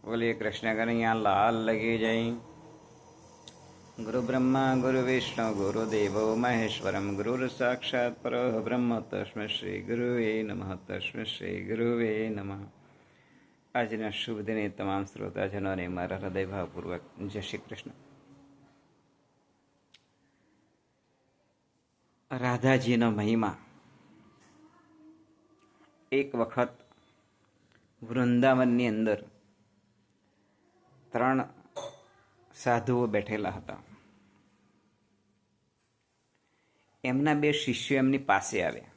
बोलिए कृष्ण कन्हैया लाल लगी जय। गुरु ब्रह्मा गुरु विष्णु गुरुदेवो महेश्वरम गुरु साक्षात् परो ब्रह्म तस्मै श्री गुरुवे नमः तस्मै श्री गुरुवे नमः। આજના શુભ દિને તમામ શ્રોતાજનોને મારા હૃદયભાવપૂર્વક જય શ્રી કૃષ્ણ। રાધાજીનો મહિમા। એક વખત વૃંદાવનની અંદર 3 સાધુઓ બેઠેલા હતા। એમના 2 શિષ્યો એમની પાસે આવ્યા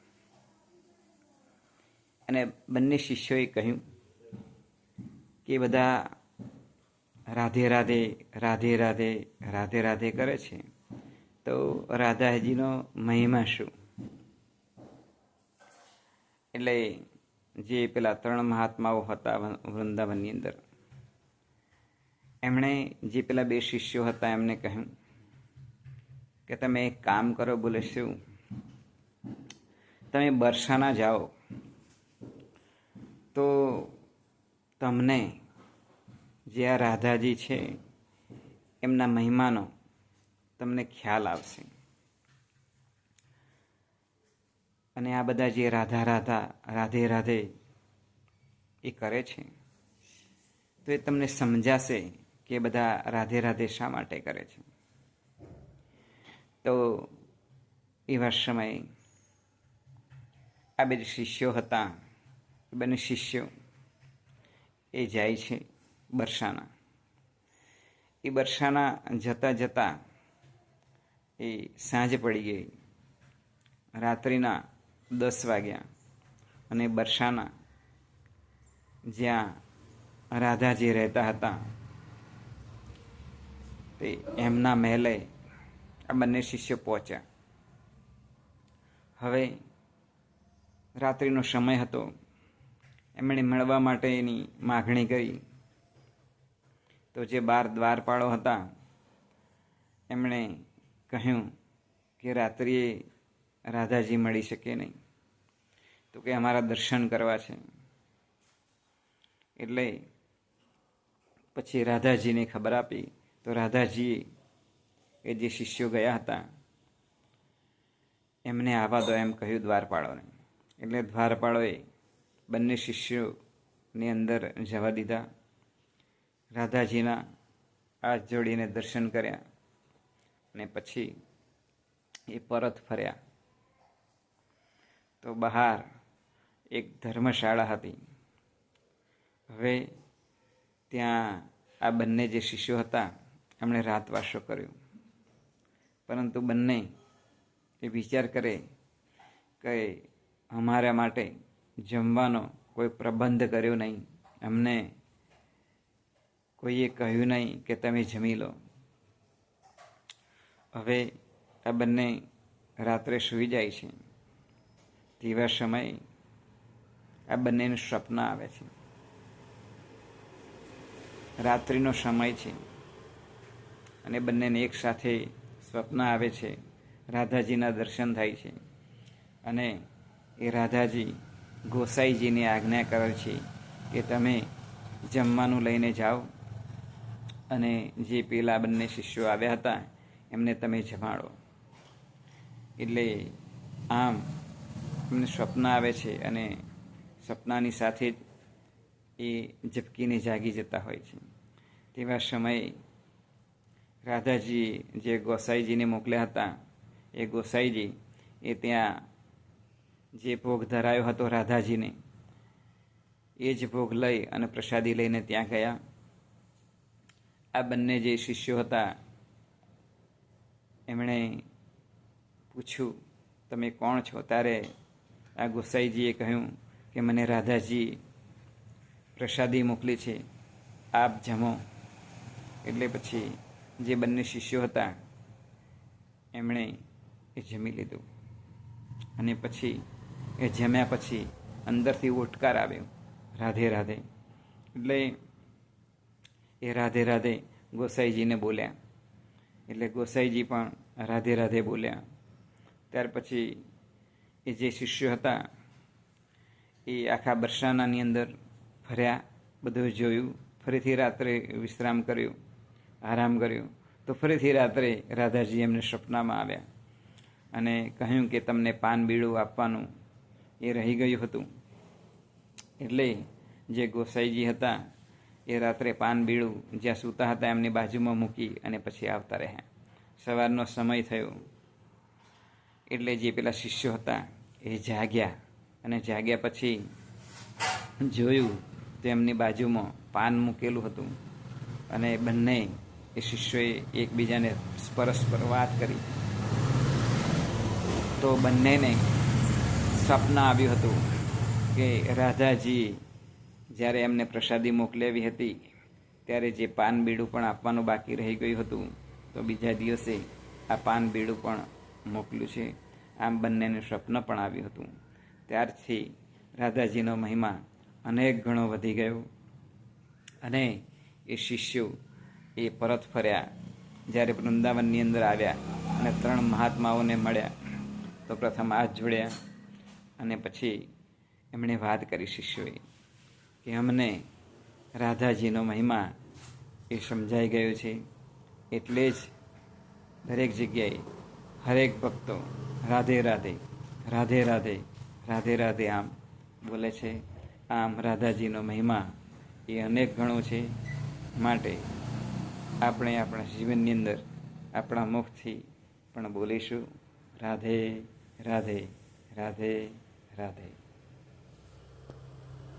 અને બંને શિષ્યોએ કહ્યું કે બધા રાધે રાધે રાધે રાધે રાધે રાધે કરે છે, તો રાધાજીનો મહિમા શું? એટલે જે પેલા 3 મહાત્માઓ હતા વૃંદાવનની અંદર, એમણે જે પેલા 2 શિષ્યો હતા એમને કહ્યું કે તમે એક કામ કરો। બોલે શું? તમે બરસાના જાઓ તો તમને જે આ રાધાજી છે એમના મહિમાનો તમને ખ્યાલ આવશે, અને આ બધા જે રાધા રાધા રાધે રાધે એ કરે છે તો એ તમને સમજાશે કે બધા રાધે રાધે શા માટે કરે છે। તો એવા સમયે આ 2 શિષ્યો હતા, એ બંને શિષ્યો એ જાય છે બરસાના। એ બરસાના જતા જતા એ સાંજ પડી ગઈ, રાત્રિના 10 વાગ્યા, અને બરસાના જ્યાં રાધાજી રહેતા હતા તે એમના મહેલે આ બંને શિષ્યો પહોંચ્યા। હવે રાત્રિનો સમય હતો, એમણે મળવા માટેની માગણી કરી તો જે 12 દ્વારપાળો હતા એમણે કહ્યું કે રાત્રિએ રાધાજી મળી શકે નહીં, તો કે અમારા દર્શન કરવા છે। એટલે પછી રાધાજીને ખબર આપી તો રાધાજીએ એ જે શિષ્યો ગયા હતા એમને આવવા દો એમ કહ્યું દ્વારપાળોને। એટલે દ્વારપાળોએ બંને શિષ્યોની અંદર જવા દીધા, રાધાજીના હાથ જોડીને દર્શન કર્યા, અને પછી એ પરત ફર્યા તો બહાર એક ધર્મશાળા હતી। હવે ત્યાં આ બંને જે શિષ્યો હતા એમણે રાતવાસો કર્યો, પરંતુ બંને એ વિચાર કરે કે અમારા માટે જમવાનો કોઈ પ્રબંધ કર્યો નહીં, અમને કોઈએ કહ્યું નહીં કે તમે જમી લો। હવે આ બંને રાત્રે સૂઈ જાય છે। તેવા સમયે આ બંનેનું સ્વપ્ન આવે છે। રાત્રિનો સમય છે અને બંનેને એક સાથે સ્વપ્ન આવે છે, રાધાજીના દર્શન થાય છે, અને એ રાધાજી ગોસાઈજીને આજ્ઞા કરે છે કે તમે જમવાનું લઈને જાઓ અને જે પેલા બંને શિષ્યો આવ્યા હતા એમને તમે જમાડો। એટલે આમ એમને સ્વપ્ન આવે છે અને સપનાની સાથે જ એ ઝબકીને જાગી જતા હોય છે। તેવા સમયે રાધાજી જે ગોસાઈજીને મોકલ્યા હતા એ ગોસાઈજી એ ત્યાં જે ભોગ ધરાયો હતો રાધાજીને એ જ ભોગ લઈ અને પ્રસાદી લઈને ત્યાં ગયા। આ બંને જે શિષ્યો હતા એમણે પૂછ્યું તમે કોણ છો? ત્યારે આ ગોસાઈજીએ કહ્યું કે મને રાધાજી પ્રસાદી મોકલી છે, આપ જમો। એટલે પછી જે બંને શિષ્યો હતા એમણે એ જમી લીધું, અને પછી એ જમ્યા પછી અંદરથી ઓટકાર આવ્યો રાધે રાધે। એટલે એ રાધે રાધે ગોસાઈજીને બોલ્યા, એટલે ગોસાઈજી પણ રાધે રાધે બોલ્યા। ત્યાર પછી એ જે શિષ્યો હતા એ આખા બરસાનાની અંદર ફર્યા, બધું જોયું, ફરીથી રાત્રે વિશ્રામ કર્યો, આરામ કર્યો. તો ફરીથી રાત્રે રાધાજી એમને સપનામાં આવ્યા અને કહ્યું કે તમને પાન બીડું આપવાનું એ રહી ગયું હતું. એટલે જે ગોસાઈજી હતા એ રાત્રે પાન બીડું જ્યાં સૂતા હતા એમની બાજુમાં મૂકી અને પછી આવતા રહ્યા. સવારનો સમય થયો એટલે જે પેલા શિષ્યો હતા એ જાગ્યા અને જાગ્યા પછી જોયું તો એમની બાજુમાં પાન મૂકેલું હતું અને બંને એ શિષ્યોએ એકબીજાને પરસ્પર વાત કરી. તો બંનેને સ્વપ્ન આવ્યું હતું કે રાધાજી જ્યારે એમને પ્રસાદી મોકલાવી હતી ત્યારે જે પાન બીડું પણ આપવાનું બાકી રહી ગયું હતું તો બીજા દિવસે આ પાન બીડું પણ મોકલ્યું છે. આમ બંનેનું સ્વપ્ન પણ આવ્યું હતું. ત્યારથી રાધાજીનો મહિમા અનેક ગણો વધી ગયો અને એ શિષ્યો એ પરત ફર્યા. જ્યારે વૃંદાવનની અંદર આવ્યા અને 3 મહાત્માઓને મળ્યા તો પ્રથમ હાથ જોડ્યા અને પછી એમણે વાત કરી શિષ્યોએ કે અમને રાધાજીનો મહિમા એ સમજાઈ ગયો છે. એટલે જ દરેક જગ્યાએ હરેક ભક્તો રાધે રાધે રાધે રાધે રાધે રાધે આમ બોલે છે. આમ રાધાજીનો મહિમા એ અનેક ગણો છે. માટે આપણે આપણા જીવનની અંદર આપણા મુખથી પણ બોલીશું રાધે રાધે રાધે રાધે.